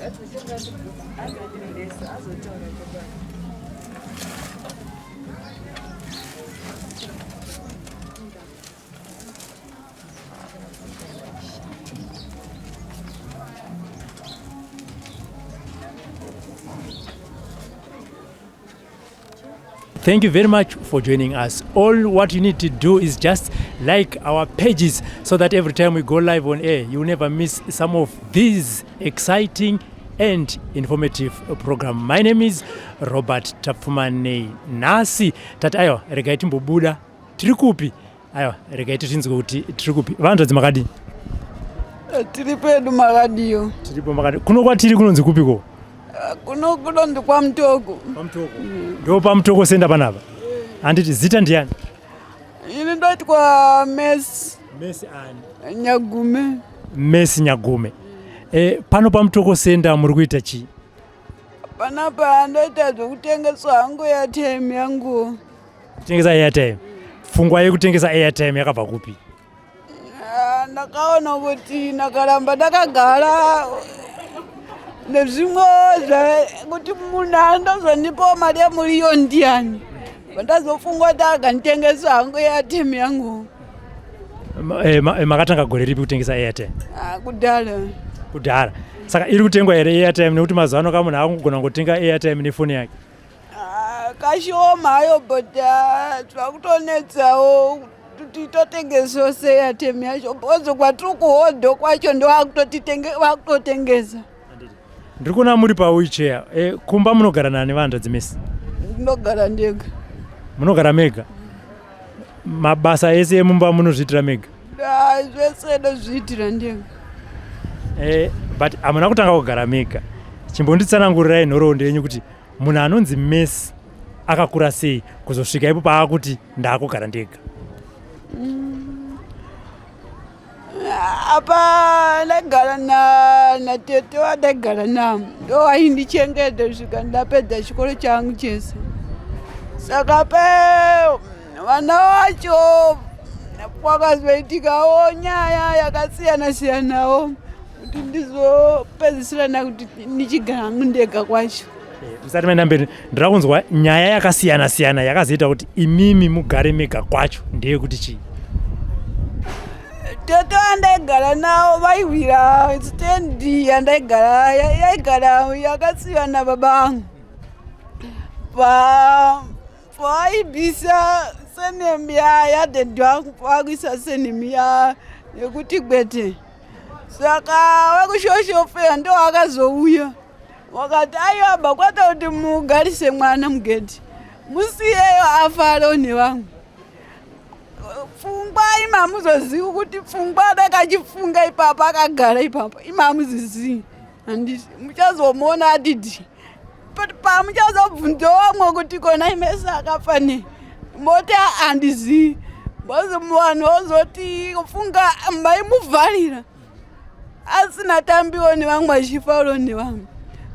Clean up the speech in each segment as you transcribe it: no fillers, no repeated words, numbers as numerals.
Thank you very much for joining us. All what you need to do is just like our pages so that every time we go live on air, you will never miss some of these exciting and informative program. My name is Robert Tapfumane. Nasi tati ayo regai timbobuda tirikupi ayo regai tinzwe kuti tirikupi vantu dzimakadi tiripedu makadiyo tiripo makadi kuno kwatiri kunonzi kupiko kuno ndi kwa Mutoko. Ndo pa Mutoko senda panapa. Anditi zita ndiani? Ini ndoti kwa Messi ani Nyagume. Messi Nyagume. Pano pa Mutoko senda muri kuita chi? Panapa ndoita zvokutengesa hangu airtime yangu. Kutengesa airtime. Fungwa yekutengesa airtime yakabva kupi? Ndakaona kuti nakaramba ndakagara nezvimwe kuti munhu andozondipawo mari yemuriyo ndiani. Pandazofunga kuti akanditengesa hangu airtime yangu. Makatanga gore ripi kutengesa airtime? Kudhara. Saka iri kutengwa here airtime nekuti mazuva ano kamunhu akugona kutenga airtime nefoni yake. Kashoma hayo but zvakutonetsawo kuti totengesawo airtime yacho bozo kwatiri kuhodho kwacho ndo vakutotengesa. Ndiri kuona muri pa wheelchair. Kumba munogara nani vantu dzimesi? Ndinogara ndega. Munogara mega? Mabasa ese emumba munozviitira mega? Zvese ndozviitira ndega. But amuna kutanga kugara mega. Chimbonditsanangurirai nhoroondo yenyu kuti munhu anonzi Messi akakura sei kuzosvika ipo paakuti ndaakugara ndega. Apa ndagara natete wandagara navo ndo waindichengeta kusvika ndapedza chikoro changu chese. Saka vana vacho kwakazoitikawo nyaya yakasiyana-siyanawo kuti ndizopedzisira nakuti ndichigara hangu ndega kwacho. Musati maenda mberi ndira kunzwa nyaya yakasiyana-siyana yakazoita kuti imimi mugare mega kwacho ndeyekuti chii? Tete wandaigara navo vaihwira stendi yandaigara yaigara yakasiyana baba vangu. Pavaibvisa senemi yadhedhi vangu pavakuisa senemi yekuti gwete. Saka vekushoshofe ndo vakazouya wakati aiwabva kwata kuti mugarise mwana mugedhi musiyeyo afaro nevangu. Pfungwa imamuzozivi kuti pfungwa dakachifunga ipapo akagara ipapo imamuzizivi handiti muchazomuona adidi pamuchazobvunza vamwe kuti kona Messi akafa nei moti handizivi bozi vanhu vozoti funga maimuvharira asina tambiwo nevamwe achifauro nevamwe.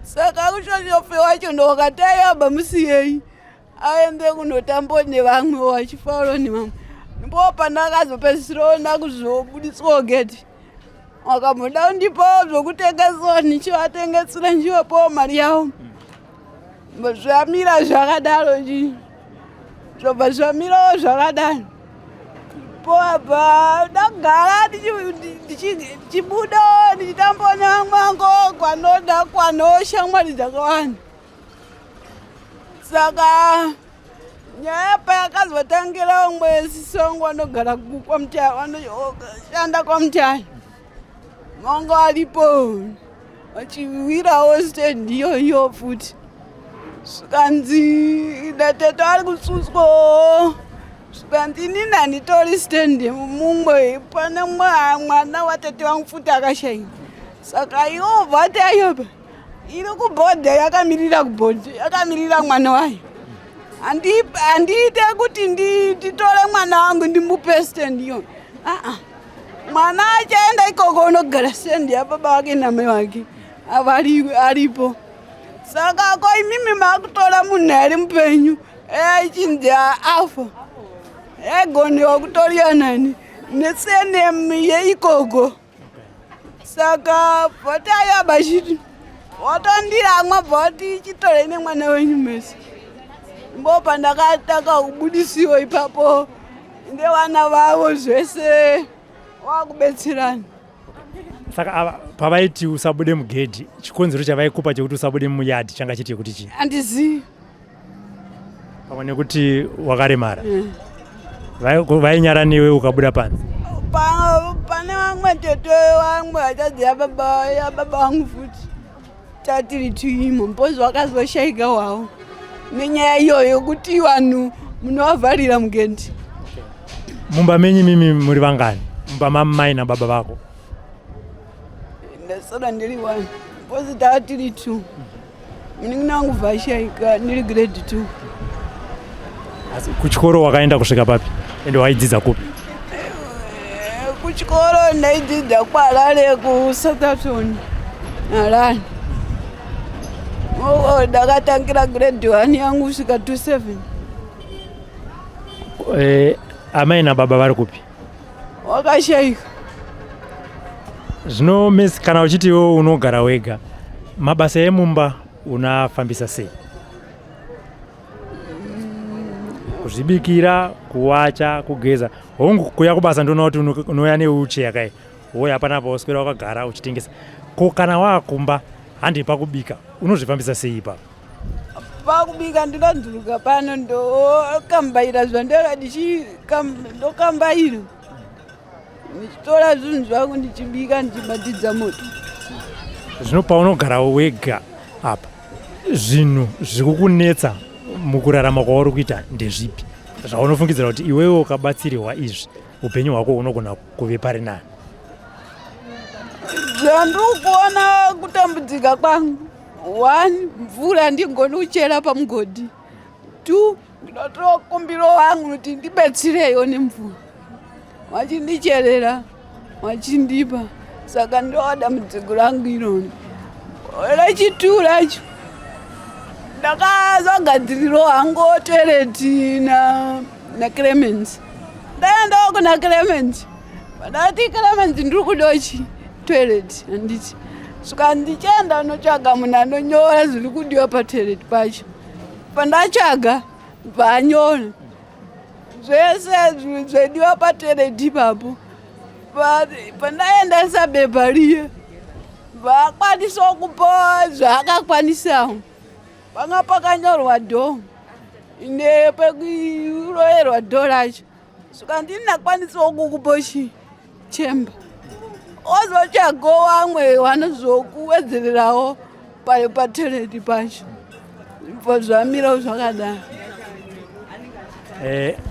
Saka kushoshofe wacho ndo wakati aiwabva musiyei aende kunotambawo nevamwewo achifauro nevamwe. Ndipo pandakazopedzisira ndakuzobudiswawo gedhi wakamuda kundipawo zvokutengesawo ndichivatengesera ndichivapawo mari yavo. Zvamira zvakadaro zvobva zvamirawo zvakadaro. Poabva ndagara ndichibudawo ndichitambawo nevamwe vangu kwanoda kwanawo shamwari dzakawanda. Saka nyaya payakazotangira umwe sisongo vanogara vanoshanda kwaMutare manga aripo vachiwirawo stendi iyoyo futi. Svikanzi natete ari kutsuswawo svikanzi inini handitori stendi mumwe pane mwana watete vangu futi akashayika. Saka iwo vhati ayoba iri kubhodha yakamirira kubhodha yakamirira mwana wayo. Handiite kuti nditore mwana wangu ndimupe stendi iyo. Mwana achaenda ikoko unogara stendi yababa wake namai wake aripo. Saka ko imimi makutora munhu ari mupenyu echinzi afa egoniwa kutoriwa nani nesenemi yeikoko. Saka vatayo abashiti watandira mwabvati chitore nemwana wenyu mese mbopa ndakataka kubudisiwa ipapo ndevana vavo zvese wakubetserana. Saka ava pavaiti usabude mugedhi chikonzero chavaikupa chekuti usabude muyadhi changa chiti kuti chii? Handizivi. Pamwe nekuti wakaremara. Vainyara newe ukabuda panze. Pane vamwe tete vamwe vachadziya baba vangu futi tatiri tuimo mpozi vakazoshaika wavo nenyaya iyoyo kuti vanhu munovharira mugedhi. Mumba menyu mimi muri vangani? Mumba mamai nababa vako? Ndasara ndiri 1 mpozi tatiri 2 munin'ina wangu vhashaika ndiri grade 2. Asi kuchikoro wakaenda kusvika papi ende waidzidza kupi? Kuchikoro ndaidzidza kuHarare kuSouthampton Harare. Ndakatangira grade 1 yangu kusvika 27. Amai nababa vari kupi? Wakashaika. Zvino Messi, kana uchiti iwe unogara wega, mabasa emumba unafambisa sei? Kuzvibikira, kuwacha, kugeza. Hongu kuya kubasa ndoona kuti unoya neuche kai. Woya hapana pauswera wakagara uchitengesa. Ko kana wakumba handi pakubika, unozvifambisa sei ipapo? Pakubika ndinodzuruka pano ndokambaira zvandanga ndokambaira. Ndichitora zvinhu zvangu ndichibika ndichibatidza moto. Zvino paunogara wega apa, zvinhu zvikukunetsa mukurarama kwauri kuita ndezvipi? Zvaunofungidzira kuti iwewe ukabatsirwa izvi upenyu hwako unogona kuve pari nani? Zvandiri kuona kutambudzika kwangu, 1 mvura ndigoni kuchera pamugodhi, 2 ndinotora kumbiro wangu kuti ndibetserewo nemvura, wachindicherera wachindipa, saka ndoda mudzigo rangu ironi. Rechitatu racho ndakazogadzirirawo hangu toileti naClemens. Ndaendawo kuna Clemens, ndati Clemens ndiri kudochi toilet handiti. Saka ndichienda notsvaga munhu anonyora zviri kudiwa patoilet pacho. Pandatsvaga vanyora zvese zvediwa patoilet ipapo. Pandaendesa bepa riye vakwanisawo kupa zvaakakwanisawo. Panga pakanyorwa do nepekuroyerwa do racho. Saka ndinakwanisawo kukupa chemba. Ozotsvagawo vamwe vanozokuwedzererawo patoilet pacho. Zvamirawo zvakadaro.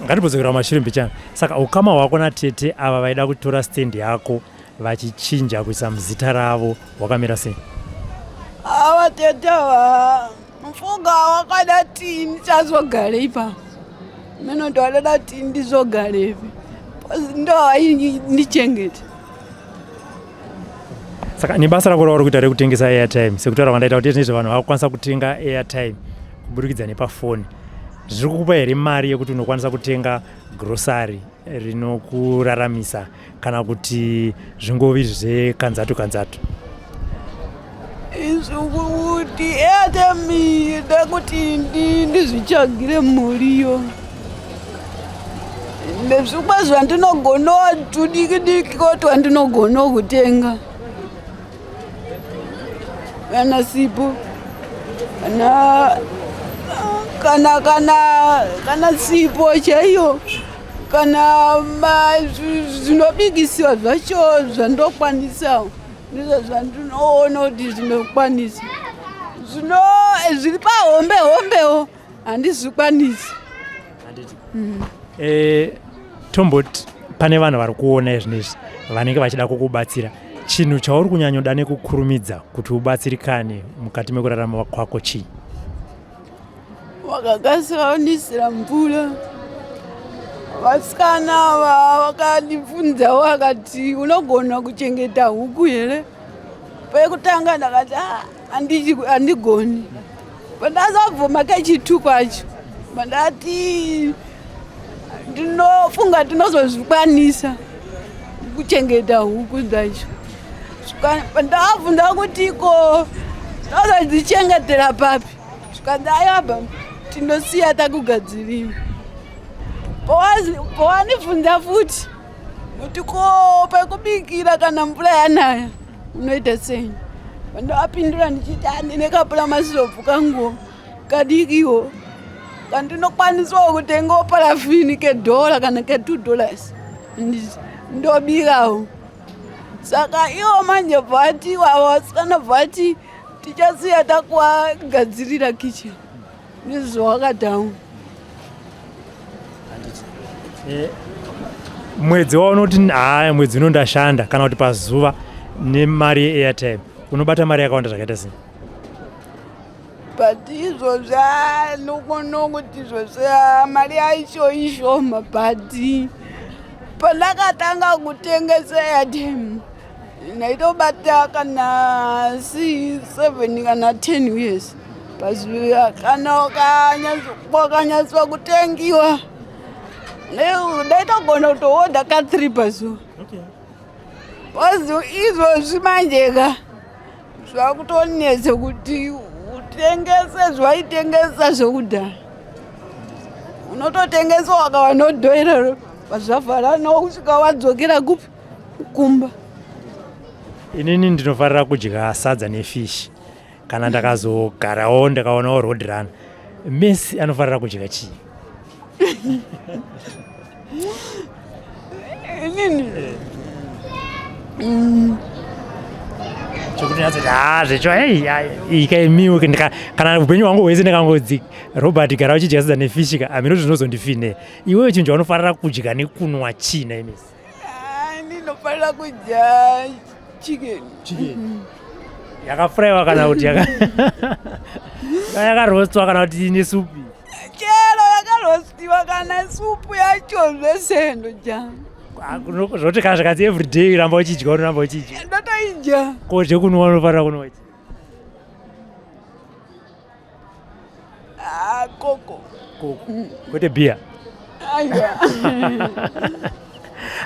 Ngatibodzokera mashure mbichana. Saka ukama hwako natete ava vaida kutora stand yako vachichinja kuisa muzita ravo wakamira sei? Ava tete mfunga wakadati ndichazogare ipapo. Mino ndodati ndizogarepi. Ndo vaindichengeta. Saka ni basa rako rauri kuita rekutengesa airtime. Sekutaura kwandaita kuti nezve vanhu vakukwanisa kutenga airtime kuburikidza nepafoni. Zviri kukupa here mari yekuti unokwanisa kutenga grocery rinokuraramisa kana kuti zvingovi zvekanzatu kanzatu? Kuti airtime ndekuti ndizvitsvagire muriwo. Nezvikwa zvandinogona tudiki kuti wandinogona kutenga. Kana sipo kana sipo chaiyo kana zvinobikisiwa zvacho zvandokwanisa ndizvo zvandinoona kuti zvinokwanisa. Zvino zviri pahombewo handizvikwanisi. Tomboti pane vanhu vari kuona izvinezvi vanenge vachida kukubatsira. Chinhu chauri kunyanyoda nekukurumidza kuti ubatsirikane mukati mekurarama kwako chii? Wakagasanisira mvura. Vasikana vakandibvunza vakati unogona kuchengeta huku here? Pekutanga ndakati handigoni. Pandazabvuma kechitu kwacho pandati ndinofunga ndinozozvikwanisa kuchengeta huku dzacho. Pandabvunza kuti tozadzichengetera papi zvikadayaba tinosiya takugadzirira pawanibvunza futi kuti ko pekubikira kana mvura yanaya unoita sei vandavapindura ndichiti handine kapuramasilobvu kanguwo kadikiwo kandinokwanisawo kutengawo parafini $1 kana $2 ndobikawo. Saka iwo manje vhati vasikana vhati tichasiya takuwagadzirira kitchen ndizvowakadhamu. Mwedzi waunoti mwedzi uno ndashanda kana kuti pazuva nemari yeairtime unobata mari yakawanda zvakaita sei? But izvozvi nokuti izvozvi mari yacho ishoma, but pandakatanga kutengesa airtime ndaitobata kana 7 kana 10 years pazuva. Kana ukanyatswa kutengiwa ndaitogona kutoodha ka3 pazuva. Izvozvi manjeka zvakutonetsa kuti utengese zvaitengesa zvokudhaya. Unototengesa wakawa nodhoerero pazvavhara nokusvika wadzokera kupi kumba. Inini ndinofarira kudya sadza nefish kana ndakazogarawo ndakaonawo road run. Messi anofarira kudya chii? Inini chokuti zvecho ikaimiwe kana upenyu hwangu hwese ndakangodzi Robert gara uchidya sadza nefish aminoti zvinozondifine. Iwewe chinhu chaunofarira kudya nekunwa china Messi? Ndinofarira kudya chicken. Yakafraiwa kana kuti yakarostwa kana kuti ine supu? Chero yakarostiwa kana supu yacho zvese ndodya. Zvoti kana zvikadzi everyday ramba uchidya unoramba uchidya? Ndotoidya. Kodye kunwa unofarira kunwa chi? Koko. Kwete beer? Aiwa.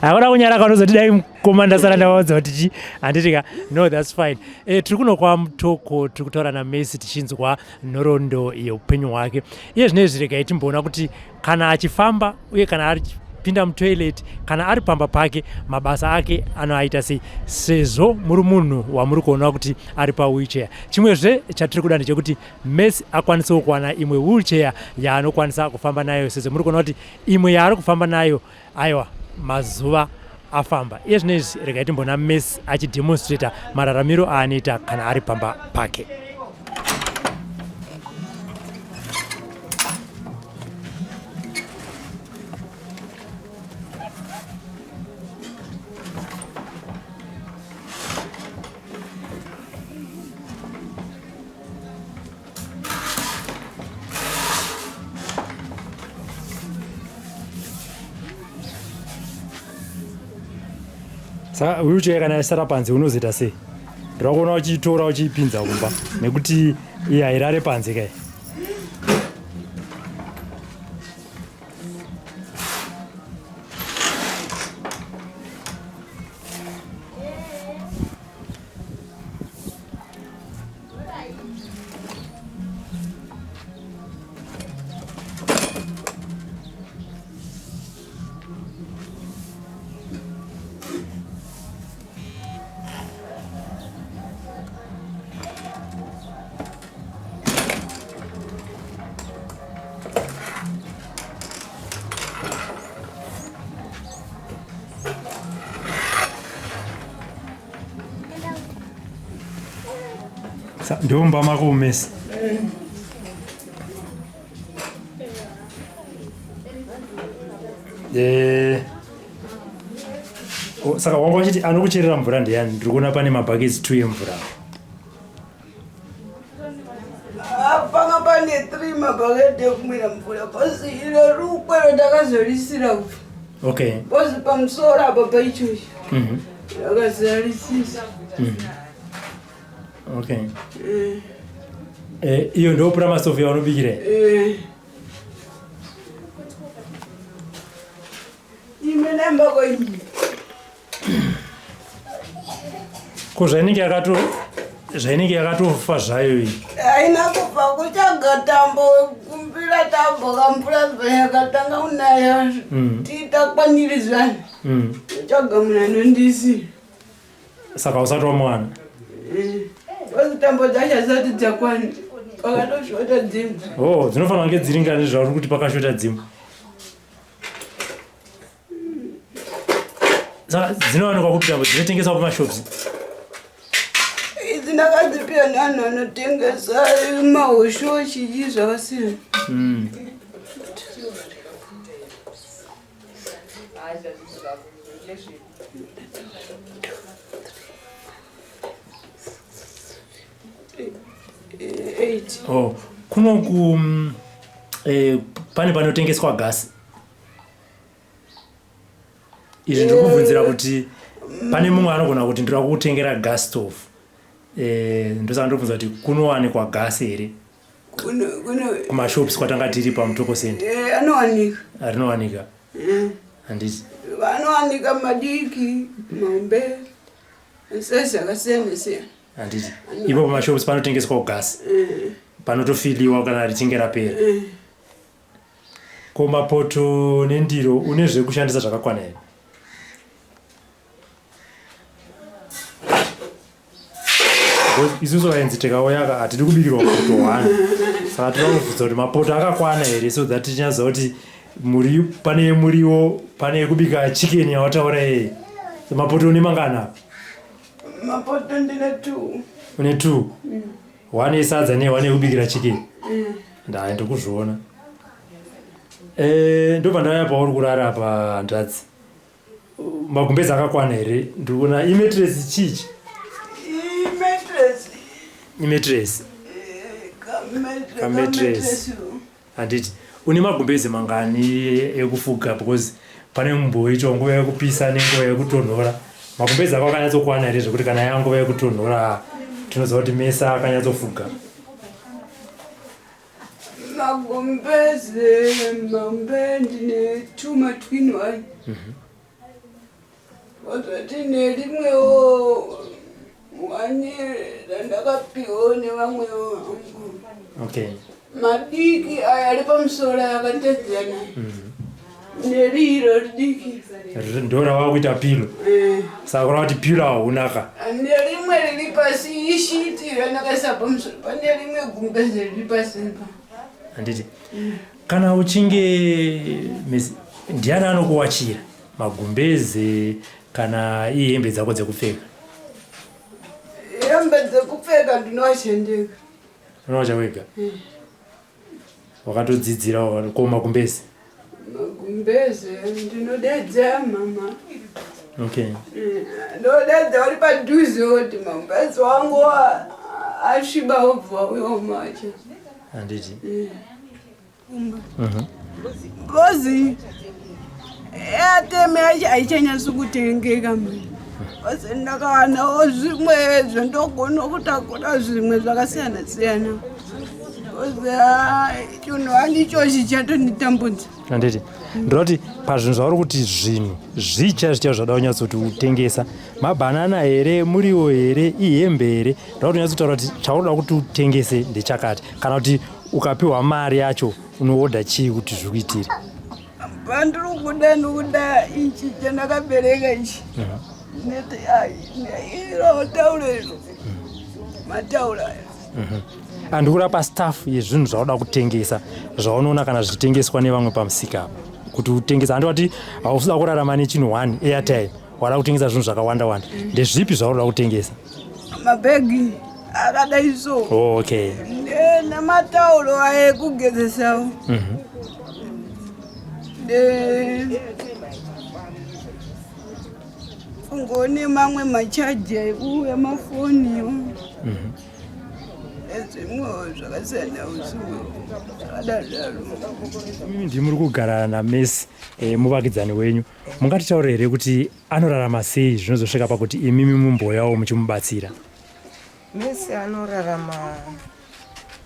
Hakuna kunyara kanozoti dai mukoma ndasara ndavaudza kuti handitika. No, that's fine. Tiri kuno kwaMutoko, tiri kutaura naMessi tichinzwa nhoroondo yeupenyu hwake. Iye zvinezvi zviregai timboona kuti kana achifamba uye kana achipinda mutoilet kana ari pamba pake mabasa ake anoaita sei, sezvo muri munhu wamuri kuona kuti ari pawheelchair. Chimwezve chatiri kuda ndechekuti Messi akwanisawo kuwana imwe wheelchair yaanokwanisa kufamba nayo, sezvo muri kuona kuti imwe yaari kufamba nayo aiwa mazuva afamba. Iye zvinezvi regai timbona Messi achidemonstrata mararamiro aanoita kana ari pamba pake. Saka wheelchair kana yasara panze unozoita sei? Ndirakuona uchiitora uchiipinza kumba nekuti iye hairare panze kai. Ndomba mako Messi. Saka wanga uchiti anokucherera mvura ndiani? Ndiri kuona pane mabhaketi 2 emvura. Panga pane 3 mabhaketi ekumwira mvura. Bhozi iro rukwero ndakazorisira kupi. Okay. Bhozi pamusoro apa paichochi. Ndakazorisisa. Okay. Iyo ndo prama Sofia wanobikira? Ime namba koini. Ko zvainenge yakato zvainenge yakatofa zvayo iyi haina kufa kuchaga tambo kumbira tambo kamvura yakatanga kunaya tiitakwanirizvana chaga munhu anondisi saka usati wamwana ozi tambo dzacho dzisati dzakwani pakatoshota dzimwe dzinofanira kunge dziri ngani zvauri kuti pakashota dzimwe saka dzinowanikwa kuti tambo dzinotengeswa pamashops idzi ndakadzipiwa nevanhu vanotengesa mahoshoshi chii zvakasiyana kunoku pane panotengeswa gasi izvi ndikubvunzira kuti pane mumwe anogona kuti ndira kutengera gas stove ndosaka ndobvunza kuti kunowanikwa gasi here kumashops kwatanga tiri paMutoko Center anowanika rinowanika handiti vanowanika madiki mombe sesi akasiyana siyana handiti ipo pamashops panotengeswa gasi panotofiliwa kana richinge rapera ko mapoto nendiro une zvekushandisa zvakakwana here isusu vaenzi tikauya hatidi kubikirwa poto 1 saka tinobvunza kuti mapoto akakwana here so that tichaziva kuti pane muriwo pane kubika chicken yawataura yeye mapoto une mangana mapoto ndine 2 une 2 1 esadza ne1 ekubikira chicken ndai ndokuzviona ndobva ndauya pauri kurara pahandadzi magumbezi akakwana here ndikuona imetresi chichi imetresi kametresi handiti une magumbezi mangani ekufuga because pane mumboitwa nguva yekupisa nenguva yekutonhora magumbezi ako akanyatsokwana here zvekuti kana yanguva yekutonhora tinoziva kuti mesa akanyatsofuga magumbezi mambe ndine 2 matwin 1 wazoti nerimwewo wani randakapiwa nevamwewo madiki aya ari pamusoro yakatedzana neriro ridiki ndo rava kuita pilo saka kurava kuti pilo haunaka nerimwe riri pasi ishiti randakaisa pamusoro pane rimwe gumbezi riri pasimba handiti kana uchinge ndiani anokuwachira magumbezi kana ihembe dzako dzekupfeka hembe dzekupfeka ndinowachendeka unowacha wega wakatodzidzira ko magumbezi ndinodedza mama ndodedza uri padhuze kuti magumbezi wangu asviba wobva wauyomacha handiti kozi ateme aichanyatsi kutengeka mani kozi ndakawanawo zvimwe zvendogona kutakura zvimwe zvakasiyana siyana kozi chinhu handichochi chatonditambudza handiti ndinoti pazvinhu zvauri kuti zvinhu zvicha zvada kunyatsoti utengesa mabhanana here muriwo here ihembe here ndoda kuti unyatsotaura kuti chaunoda kuti utengese ndechakati kana kuti ukapiwa mari yacho unoodha chii kuti zvikuitire pandiri kuda nokuda ichi chandakabereka ichi neti iro tauro izvo matauro aya andikura pastaff yezvinhu zvaunoda kutengesa zvaunoona kana zvitengeswa nevamwe pamusika kuti utengesa handi wati hausuda kurarama nechinhu 1 airtime wada kutengesa zvinhu zvakawanda wanda ndezvipi zvaunoda kutengesa mabhegi akadai so nematauro aya ekugezesawo ngone mamwe machaja ekuya mafoniwo ezvimwewo zvakasiyana usuku zvakadadaro ndimuri kugara naMessi muvakidzani wenyu mungatitaura here kuti anorarama sei zvinozosvika pakuti imimi mumboyawo muchimubatsira Messi anorarama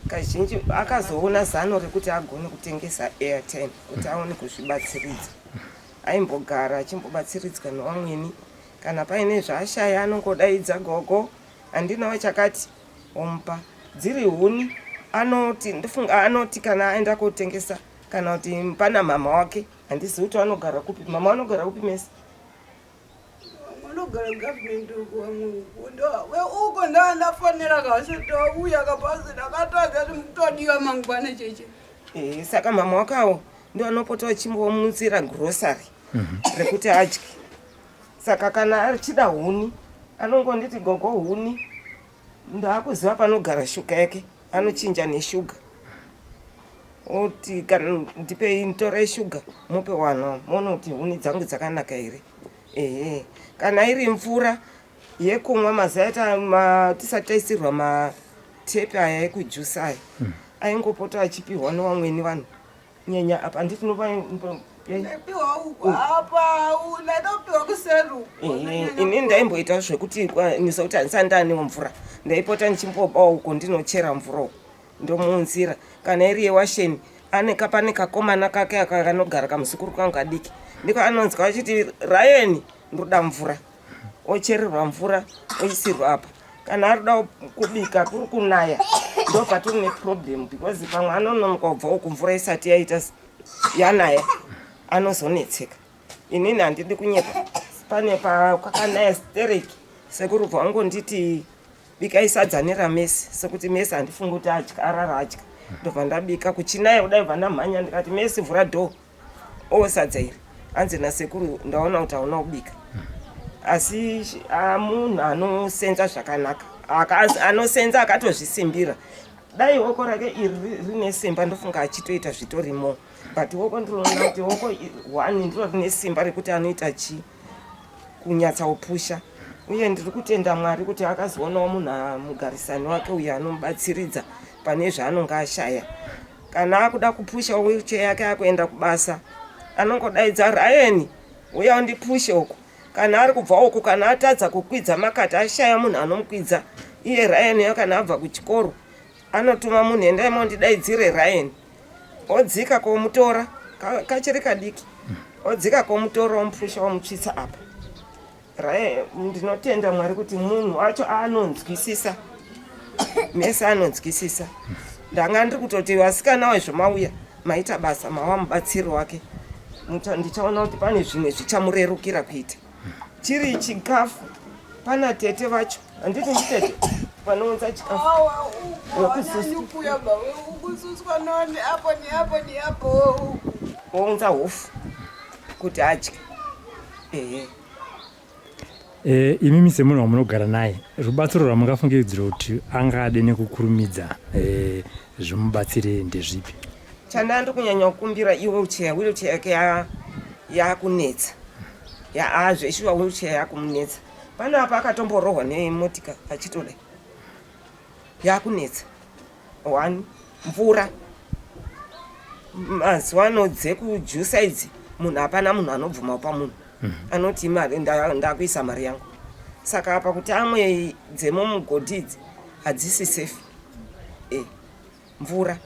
kazhinji akazoona zano rekuti agone kutengesa airtime kuti aone kuzvibatsiridza aimbogara achimbobatsiridzwa nevamweni kana paine zvaashaya anongodaidza gogo handinawo chakati omupa. Dziri huni anoti kana aenda kotengesa kana kuti pana mama wake handisi kuti anogara kupi. Mama anogara kupi Mesi? Anogara government uko ndandafonera kasitouya kapasi ndakatadza kuti mutodiwa mangwana cheche. Saka mama wakawo ndo anopota achimbomutsira grocery rekuti adye. Saka kana achida huni anongonditi gogo huni ndakuziva panogara shuga yake anochinja neshuga oti kana ndipei nditore shuga mupe wano muone kuti huni dzangu dzakanaka here. Kana iri mvura yekumwa mazaya tisati taisirwa matepe aya ekujusa aya aingopota achipiwa nevamweni vanhu nyanya apa ini ndaimboita zvekuti nisokuti handisandaanewo mvura ndaipota ndichimbobawo uko ndinochera mvura uko ndomuunzira. Kana iri yewasheni pane kakomana kake kanogara kamuzukuru kangu kadiki ndiko anonzwa achiti Ryan ndoda mvura ochererwa mvura oisirwa apa. Kana arida kubika kuri kunaya ndo patori neproblem because pamwe anononoka kubva uku mvura isati yaita yanaya anozonetseka. Inini handidi kunyepa pane pakakanaya stereki sekuru bva angonditi bikai sadza neramesi sekuti Mesi handifungi kuti adya arara adya ndobva ndabika kuchinaya kudai bva ndamhanya ndikati Mesi vhura dhoo sadza iri hanzi nasekuru ndaona kuti hauna kubika. Asi munhu anosenza zvakanaka anosenza akatozvisimbira dai woko rake iri rine simba ndofunga achitoita zvitorimo but woko ndinoona kuti woko 1 ndiro rine simba rekuti anoita kunyatsa upusha. Uye ndiri kutenda Mwari kuti akazoonawo munhu mugarisani wake uyo anomubatsiridza pane zvaanonga ashaya. Kana akuda kupusha wheelchair yake akuenda kubasa anongodaidza Ryan uya undipushe uko. Kana ari kubva uko kana atadza kukwidza makati ashaya munhu anomukwidza iye Ryan yo kana abva kuchikoro anotuma munhu endai mondidaidzire Ryan odzika komutora kachiri kadiki odzika komutora omupusha omutsvitsa apa. Ryan ndinotenda Mwari kuti munhu wacho anonzwisisa Mesi anonzwisisa. Ndanga ndiri kutoti vasikana wezvomauya maita basa mawa mubatsiri wake ndichaona kuti pane zvimwe zvichamurerukira kuita. Chiri chikafu pana tete vacho handiti nditete panounza chikafu ounza hofu kuti adye. Imimi semunhu wamunogara naye rubatsiro rwamungafungidzira kuti angade nekukurumidza zvimubatsire ndezvipi? Chandandi kunyanya kukumbira wheelchair yake yakunetsa zveshuwa wheelchair yakumunetsa. Pane apa akatomborohwa nemotika achitoda yakunetsa. 1 mvura mazuva anodze kujusa idzi munhu hapana munhu anobvumawo pamunhu anoti mari ndakuisa mari yangu. Saka apa kuti amwe dzemumugodhi idzi hadzisi safe. Mvura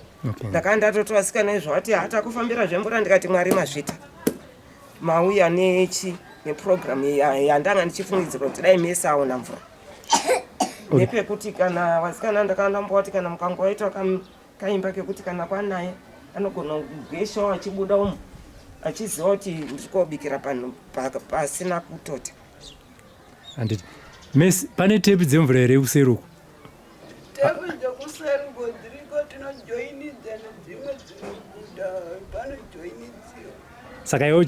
ndakanda toti vasikana izvoti hata kufambira zvemvura ndikati Mwari mazvita mauya neprogramu yandanga ndichifungidzira kuti dai Mesi aona mvura nepekuti kana vasikana ndakandamboti kana mukangoita kaimba kekuti kana kwanaya anogona kugweshawo achibuda umu achiziva kuti ndikobikira panhu pasina kutota. Handiti Mesi pane tepi dzemvura here kuseruku? Tepi dzokuseruko dziriko tinojoinidza nedzimwe dzinobuda panojoinidziwa. Saka iwo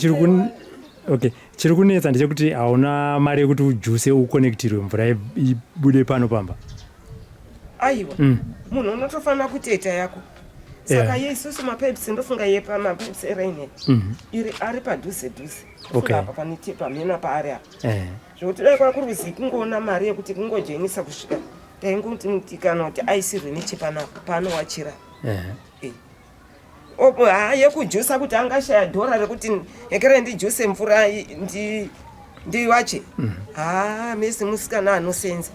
chiri kunetsa ndechekuti hauna mari yekuti ujuse ukonektirwe mvura ibude pano pamba. Aiwa munhu unotofanira kutoita yako. Saka isusu mapipes ndofunga yepa mapipes eraine iri ari padhuze apa pane tepa mena paari apa zvokuti dai kwakuruzi kungoona mari yekuti kungojoinisa kusvika taingoti kana kuti aisirwe nechepanapo panowachira yekujusa kuti angashaya dhora rekuti ekere ndijuse mvura ndiwache Mesi musikana anosenza.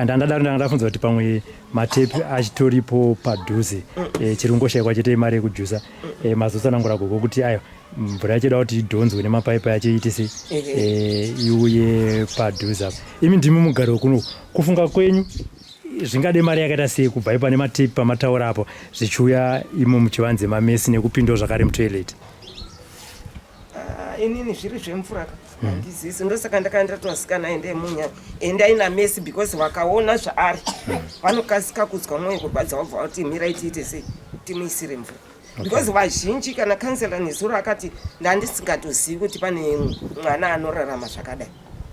Ndandada funza kuti pamwe matepi achitoripo padhuze chirungoshayikwa chete mari yekujusa mazotsanangura gogo kuti ayo mvura yachida kuti idhonzwe nemapaipi yacho itise iuye padhuze apa. Imi ndimi mugaro kuno kufunga kwenyu zvingade mari yakaita sei kubva ipa nematipi pamataura apo zvichiuya imo muchivanze mamesi nekupindawo zvakare mutoilet? Inini zviri zvemvura handizisi, ndosaka ndakanga ndatosikana ende munya endai namesi because vakaona zvaari vanokasika kunzwa mwoyo kurwadza wabva kuti mirai tiite sei timuisire mvura because vazhinji kana kansela nezuro akati ndandisingatozii kuti pane mwana anorarama zvakadai